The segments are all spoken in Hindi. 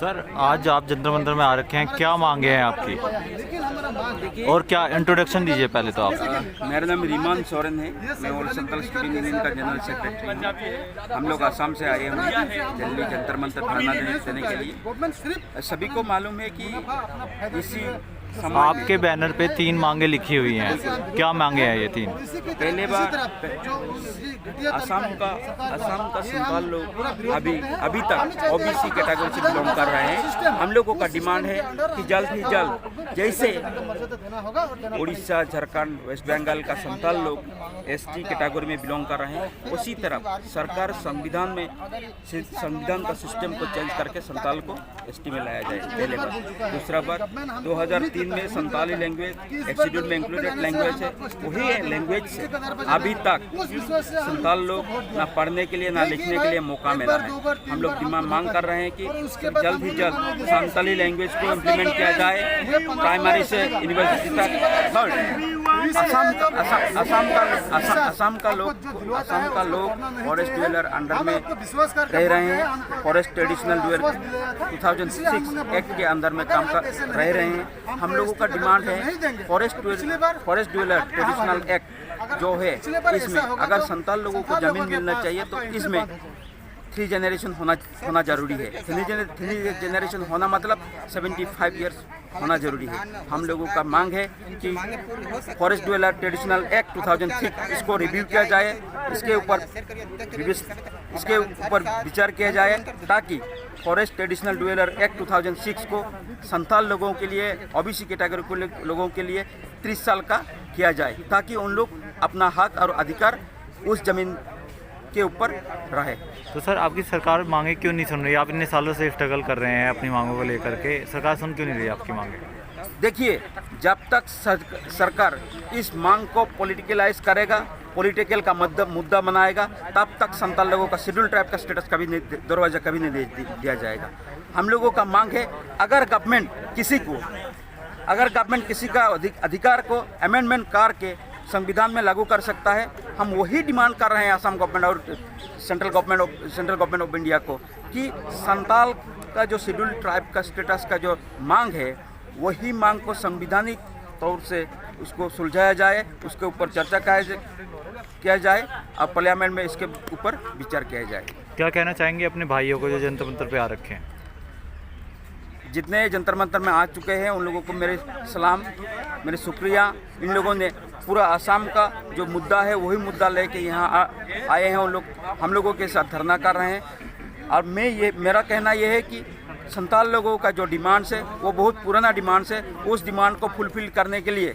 सर आज आप जंतर मंतर में आ रखे हैं, क्या मांगे हैं आपकी और क्या इंट्रोडक्शन दीजिए पहले तो आप। मेरा नाम रीमान सोरेन है, मैं ऑल सेंट्रल स्टूडेंट यूनियन का जनरल सेक्रेटरी हूँ। हम लोग आसाम से आए हुए हैं दिल्ली जंतर मंतर धरना देने के लिए। सभी को मालूम है कि इसी आपके बैनर पे 3 मांगे लिखी हुई हैं, क्या मांगे हैं ये 3? पहले बार असम का 47 लोग अभी तक ओबीसी कैटेगरी से बिलोंग कर रहे हैं। हम लोगों का डिमांड है कि जल्द ही जल्द जैसे उड़ीसा, झारखंड, वेस्ट बंगाल का 47 लोग एसटी कैटेगरी में बिलोंग कर रहे हैं, उसी तरह सरकार संविधान का सिस्टम को चेंज करके 47 को एसटी में लाया जाए। पहले बार। दूसरा बार 2003 में 47 लैंग्वेज एक्सीड्यूट में इंक्लूडेड लैंग्वेज है, वही लैंग्वेज से अभी तक 47 लोग ना पढ़ने के लिए ना लिखने के लिए मौका मिला है। हम लोग मांग कर रहे हैं कि जल्द ही जल्द 47 लैंग्वेज को इम्प्लीमेंट किया जाए, प्राइमरी से यूनिवर्सिटी तक। असम का लोग फॉरेस्ट ड्वेलर अंडर में रह रहे हैं, फॉरेस्ट ट्रेडिशनल ड्वेलर 2006 एक्ट के अंदर में काम कर रह रहे हैं। हम लोगों का डिमांड है फॉरेस्ट ड्वेलर ट्रेडिशनल एक्ट जो है, इसमें अगर 47 लोगों को जमीन मिलना चाहिए तो इसमें 3 जनरेशन होना जरूरी है। 3 जनरेशन होना मतलब 75 ईयर्स होना जरूरी है। हम लोगों का मांग है कि फॉरेस्ट ड्वेलर ट्रेडिशनल एक्ट 2006 इसको रिव्यू किया जाए, इसके ऊपर विचार किया जाए, ताकि फॉरेस्ट ट्रेडिशनल ड्वेलर एक्ट 2006 को 47 लोगों के लिए, ओबीसी कैटेगरी के लोगों के लिए 30 साल का किया जाए, ताकि उन लोग अपना हक और अधिकार उस जमीन के ऊपर रहे। तो सर आपकी सरकार मांगे क्यों नहीं सुन रही? आप इतने सालों से स्ट्रगल कर रहे हैं अपनी मांगों को लेकर के, सरकार सुन क्यों नहीं रही आपकी मांगे? देखिए, जब तक सरकार इस मांग को पॉलिटिकलाइज करेगा, पॉलिटिकल का मुद्दा बनाएगा, तब तक 47 लोगों का शेड्यूल ट्राइब का स्टेटस दरवाजा कभी नहीं दिया जाएगा। हम लोगों का मांग है, अगर गवर्नमेंट किसी का अधिकार को अमेंडमेंट करके संविधान में लागू कर सकता है, हम वही डिमांड कर रहे हैं असम गवर्नमेंट और सेंट्रल गवर्नमेंट ऑफ इंडिया को, कि 47 का जो शेड्यूल ट्राइब का स्टेटस का जो मांग है, वही मांग को संवैधानिक तौर से उसको सुलझाया जाए, उसके ऊपर चर्चा किया जाए और पार्लियामेंट में इसके ऊपर विचार किया जाए। क्या कहना चाहेंगे अपने भाइयों को जो जंतर मंतर पे आ रखे हैं? जितने जंतर मंतर में आ चुके हैं उन लोगों को मेरे सलाम, मेरे शुक्रिया। इन लोगों ने पूरा आसाम का जो मुद्दा है वही मुद्दा लेके यहाँ आए हैं। उन लोग हम लोगों के साथ धरना कर रहे हैं। और मेरा कहना ये है कि 47 लोगों का जो डिमांड्स है वो बहुत पुराना डिमांड्स है। उस डिमांड को फुलफिल करने के लिए,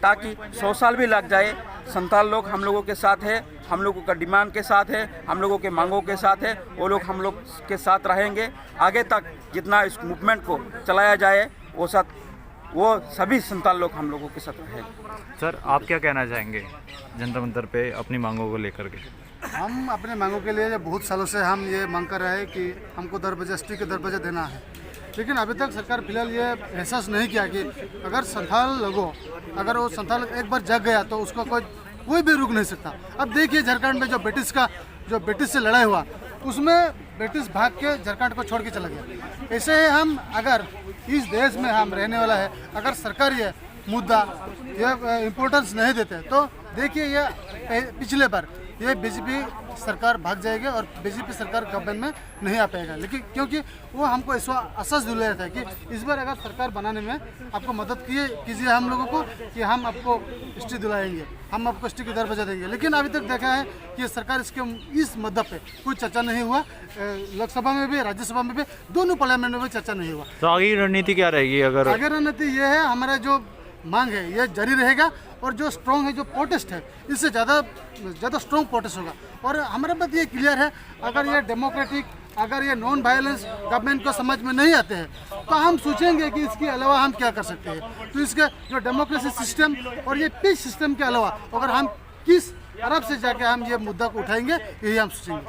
ताकि 100 साल भी लग जाए, 47 लोग हम लोगों के साथ है, हम लोगों का डिमांड के साथ है, हम लोगों के मांगों के साथ है। वो लोग हम लोग के साथ रहेंगे आगे तक। जितना इस मूवमेंट को चलाया जाए वो सभी 47 लोग हम लोगों के साथ रहेंगे। सर आप क्या कहना चाहेंगे जंतर मंतर पे अपनी मांगों को लेकर के? हम अपने मांगों के लिए बहुत सालों से हम ये मांग कर रहे हैं कि हमको दरवाजा एसटी के दरवाजा देना है, लेकिन अभी तक सरकार फिलहाल ये एहसास नहीं किया कि अगर 47 लोगों, अगर वो 47 एक बार जग गया तो उसको कोई भी रुक नहीं सकता। अब देखिए झारखंड में जो ब्रिटिश से लड़ाई हुआ, उसमें ब्रिटिश भाग के झारखंड को छोड़ के चला गया। ऐसे ही हम अगर इस देश में हम रहने वाला है, अगर सरकार ये मुद्दा ये इम्पोर्टेंस नहीं देते तो देखिए ये पिछले बार ये बीजेपी सरकार भाग जाएगी और बीजेपी सरकार गवर्नमेंट में नहीं आ पाएगा। लेकिन क्योंकि वो हमको ऐसा आश्वास दिलाया था कि इस बार अगर सरकार बनाने में आपको मदद कीजिए हम लोगों को, कि हम आपको एसटी दिलाएंगे, हम आपको एसटी की दरवाजा देंगे। लेकिन अभी तक देखा है कि सरकार इस मुद्दा पे कोई चर्चा नहीं हुआ। लोकसभा में भी, राज्यसभा में भी, दोनों पार्लियामेंट में भी चर्चा नहीं हुआ। तो आगे की रणनीति क्या रहेगी? आगे रणनीति ये है, हमारा जो मांग है ये जारी रहेगा, और जो स्ट्रॉन्ग है, जो प्रोटेस्ट है, इससे ज़्यादा स्ट्रॉन्ग प्रोटेस्ट होगा। और हमारा बात ये क्लियर है, अगर ये डेमोक्रेटिक, अगर ये नॉन वायलेंस गवर्नमेंट को समझ में नहीं आते हैं तो हम सोचेंगे कि इसके अलावा हम क्या कर सकते हैं। तो इसका जो डेमोक्रेसी सिस्टम और ये पीस सिस्टम के अलावा अगर हम किस तरफ से जाके हम ये मुद्दा को उठाएंगे, यही हम सोचेंगे।